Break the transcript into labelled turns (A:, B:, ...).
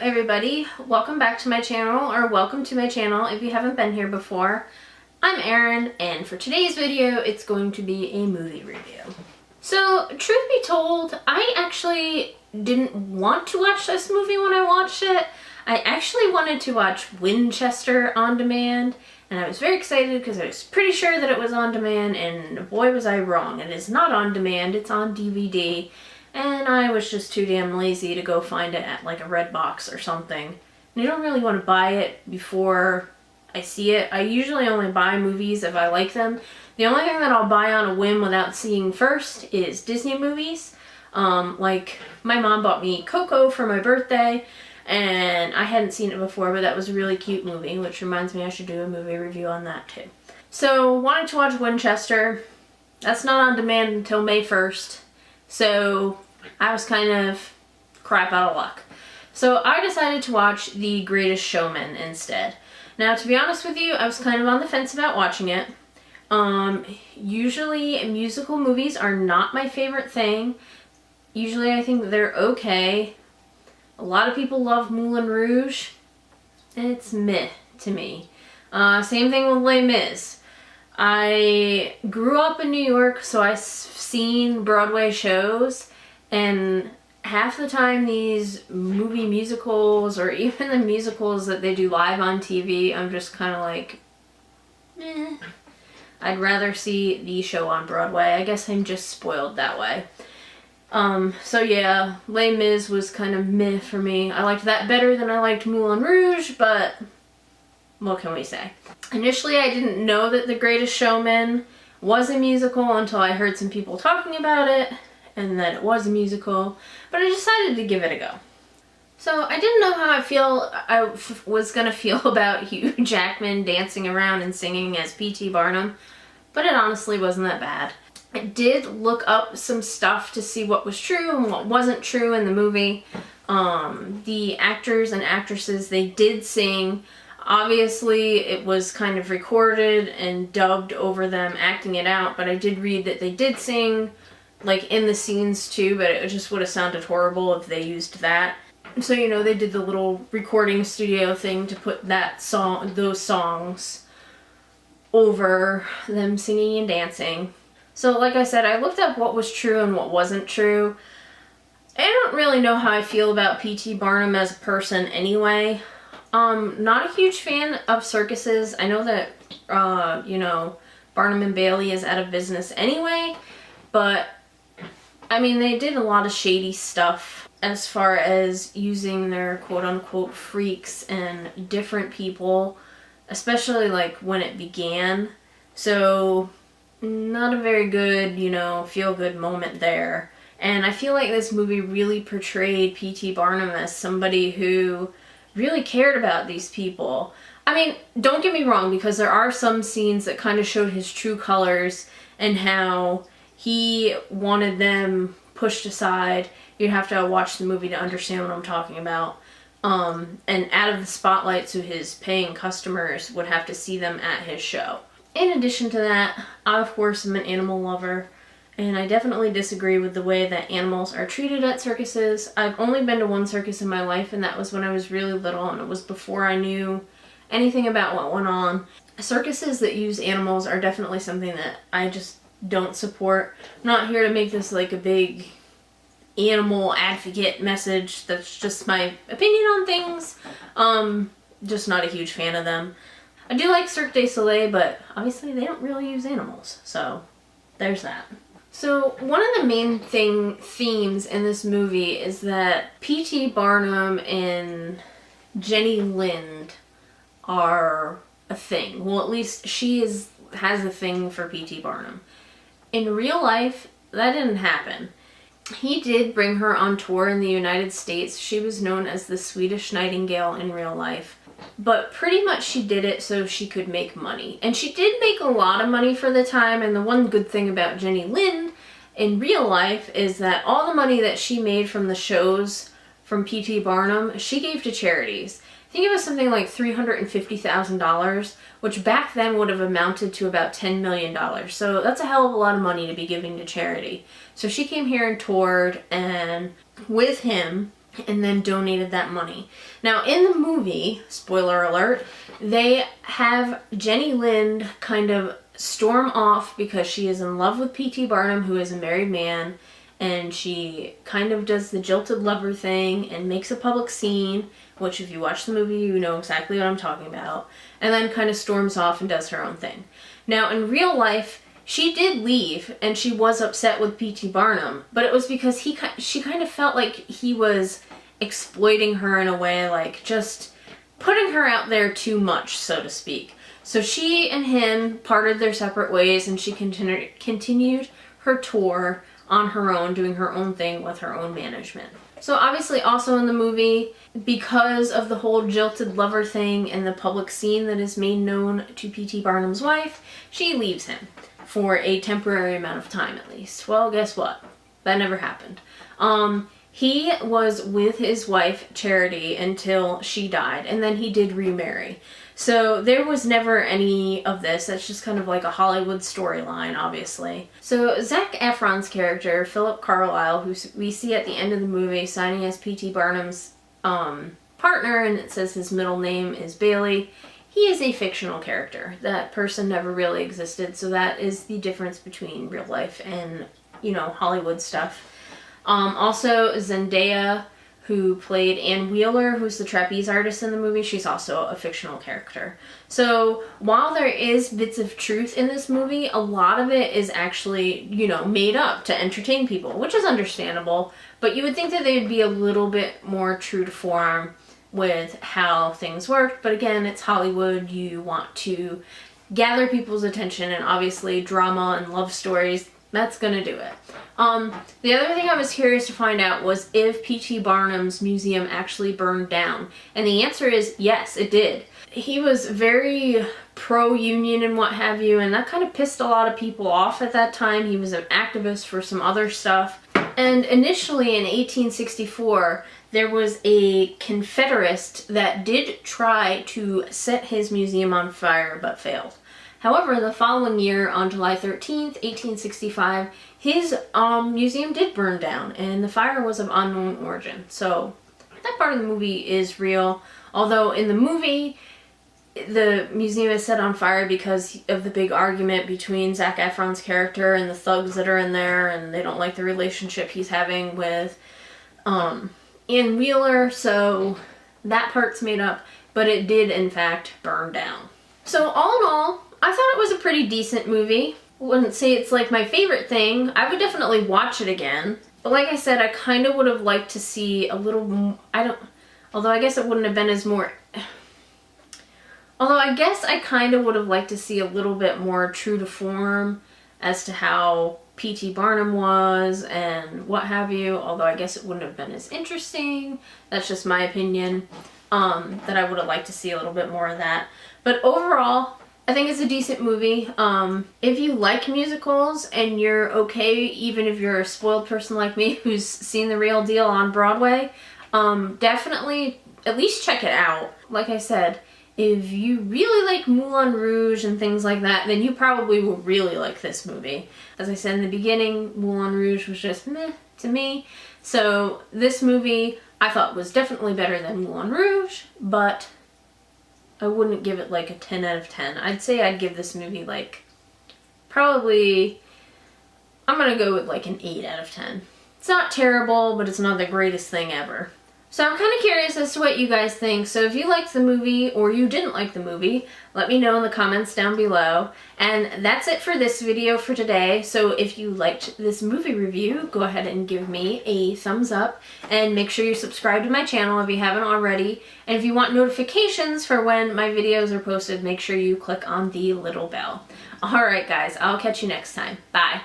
A: everybody, welcome back to my channel, or welcome to my channel if you haven't been here before. I'm Erin, and for today's video it's going to be a movie review. So, truth be told, I actually didn't want to watch this movie when I watched it. I actually wanted to watch Winchester on demand, and I was very excited because I was pretty sure that it was on demand, and boy was I wrong. It is not on demand, it's on DVD. And I was just too damn lazy to go find it at like a Redbox or something. And I don't really want to buy it before I see it. I usually only buy movies if I like them. The only thing that I'll buy on a whim without seeing first is Disney movies. Like my mom bought me Coco for my birthday, and I hadn't seen it before, but that was a really cute movie, which reminds me I should do a movie review on that too. So wanted to watch Winchester. That's not on demand until May 1st. So I was kind of crap out of luck. So I decided to watch The Greatest Showman instead. Now, to be honest with you, I was kind of on the fence about watching it. Usually musical movies are not my favorite thing. Usually I think they're okay. A lot of people love Moulin Rouge. It's meh to me. Same thing with Les Mis. I grew up in New York, so I've seen Broadway shows, and half the time these movie musicals, or even the musicals that they do live on TV, I'm just kind of like, eh. I'd rather see the show on Broadway. I guess I'm just spoiled that way. So yeah, Les Mis was kind of meh for me. I liked that better than I liked Moulin Rouge, but what can we say? Initially, I didn't know that The Greatest Showman was a musical until I heard some people talking about it, and that it was a musical, but I decided to give it a go. So I didn't know how I was gonna feel about Hugh Jackman dancing around and singing as P.T. Barnum, but it honestly wasn't that bad. I did look up some stuff to see what was true and what wasn't true in the movie. The actors and actresses, they did sing. Obviously, it was kind of recorded and dubbed over them acting it out, but I did read that they did sing, like, in the scenes too, but it just would have sounded horrible if they used that. So, you know, they did the little recording studio thing to put those songs over them singing and dancing. So, like I said, I looked up what was true and what wasn't true. I don't really know how I feel about P.T. Barnum as a person anyway. Not a huge fan of circuses. I know that, you know, Barnum and Bailey is out of business anyway, but, I mean, they did a lot of shady stuff as far as using their quote-unquote freaks and different people, especially, like, when it began. So, not a very good, you know, feel-good moment there. And I feel like this movie really portrayed P.T. Barnum as somebody who really cared about these people. I mean, don't get me wrong, because there are some scenes that kind of showed his true colors and how he wanted them pushed aside. You'd have to watch the movie to understand what I'm talking about. And out of the spotlight, so his paying customers would have to see them at his show. In addition to that, I of course am an animal lover, and I definitely disagree with the way that animals are treated at circuses. I've only been to one circus in my life, and that was when I was really little, and it was before I knew anything about what went on. Circuses that use animals are definitely something that I just don't support. I'm not here to make this like a big animal advocate message. That's just my opinion on things. Just not a huge fan of them. I do like Cirque du Soleil, but obviously they don't really use animals, so there's that. So one of the main themes in this movie is that P.T. Barnum and Jenny Lind are a thing. Well, at least she has a thing for P.T. Barnum. In real life, that didn't happen. He did bring her on tour in the United States. She was known as the Swedish Nightingale in real life. But pretty much she did it so she could make money. And she did make a lot of money for the time, and the one good thing about Jenny Lind in real life is that all the money that she made from the shows from P.T. Barnum, she gave to charities. I think it was something like $350,000, which back then would have amounted to about $10 million. So that's a hell of a lot of money to be giving to charity. So she came here and toured, and with him, and then donated that money. Now in the movie, spoiler alert, they have Jenny Lind kind of storm off because she is in love with P.T. Barnum, who is a married man, and she kind of does the jilted lover thing and makes a public scene, which if you watch the movie you know exactly what I'm talking about, and then kind of storms off and does her own thing. Now in real life, she did leave and she was upset with P.T. Barnum, but it was because she kind of felt like he was exploiting her in a way, like just putting her out there too much, so to speak. So she and him parted their separate ways, and she continued her tour on her own, doing her own thing with her own management. So obviously also in the movie, because of the whole jilted lover thing and the public scene that is made known to P.T. Barnum's wife, she leaves him for a temporary amount of time at least. Well, guess what? That never happened. He was with his wife, Charity, until she died, and then he did remarry. So there was never any of this. That's just kind of like a Hollywood storyline, obviously. So Zac Efron's character, Philip Carlisle, who we see at the end of the movie signing as P.T. Barnum's partner, and it says his middle name is Bailey, he is a fictional character. That person never really existed, so that is the difference between real life and, you know, Hollywood stuff. Also, Zendaya, who played Ann Wheeler, who's the trapeze artist in the movie, she's also a fictional character. So while there is bits of truth in this movie, a lot of it is actually, you know, made up to entertain people, which is understandable, but you would think that they'd be a little bit more true to form with how things work. But again, it's Hollywood. You want to gather people's attention, and obviously drama and love stories, that's gonna do it. The other thing I was curious to find out was if P.T. Barnum's museum actually burned down. And the answer is yes, it did. He was very pro-union and what have you, and that kind of pissed a lot of people off at that time. He was an activist for some other stuff. And initially in 1864, there was a Confederate that did try to set his museum on fire but failed. However, the following year, on July 13th, 1865, his museum did burn down, and the fire was of unknown origin. So that part of the movie is real. Although in the movie, the museum is set on fire because of the big argument between Zac Efron's character and the thugs that are in there, and they don't like the relationship he's having with Ann Wheeler. So that part's made up, but it did in fact burn down. So all in all, I thought it was a pretty decent movie. Wouldn't say it's like my favorite thing. I would definitely watch it again. But like I said, I kind of would have liked to see a little more, although I guess it wouldn't have been as more, although I guess I kind of would have liked to see a little bit more true to form as to how P.T. Barnum was and what have you. Although I guess it wouldn't have been as interesting. That's just my opinion. That I would have liked to see a little bit more of that. But overall, I think it's a decent movie. If you like musicals and you're okay, even if you're a spoiled person like me who's seen the real deal on Broadway, definitely at least check it out. Like I said, if you really like Moulin Rouge and things like that, then you probably will really like this movie. As I said in the beginning, Moulin Rouge was just meh to me. So this movie I thought was definitely better than Moulin Rouge, but I wouldn't give it like a 10 out of 10. I'd say I'd give this movie like, probably, I'm gonna go with like an 8 out of 10. It's not terrible, but it's not the greatest thing ever. So I'm kind of curious as to what you guys think. So if you liked the movie or you didn't like the movie, let me know in the comments down below. And that's it for this video for today. So if you liked this movie review, go ahead and give me a thumbs up. And make sure you subscribe to my channel if you haven't already. And if you want notifications for when my videos are posted, make sure you click on the little bell. Alright guys, I'll catch you next time. Bye.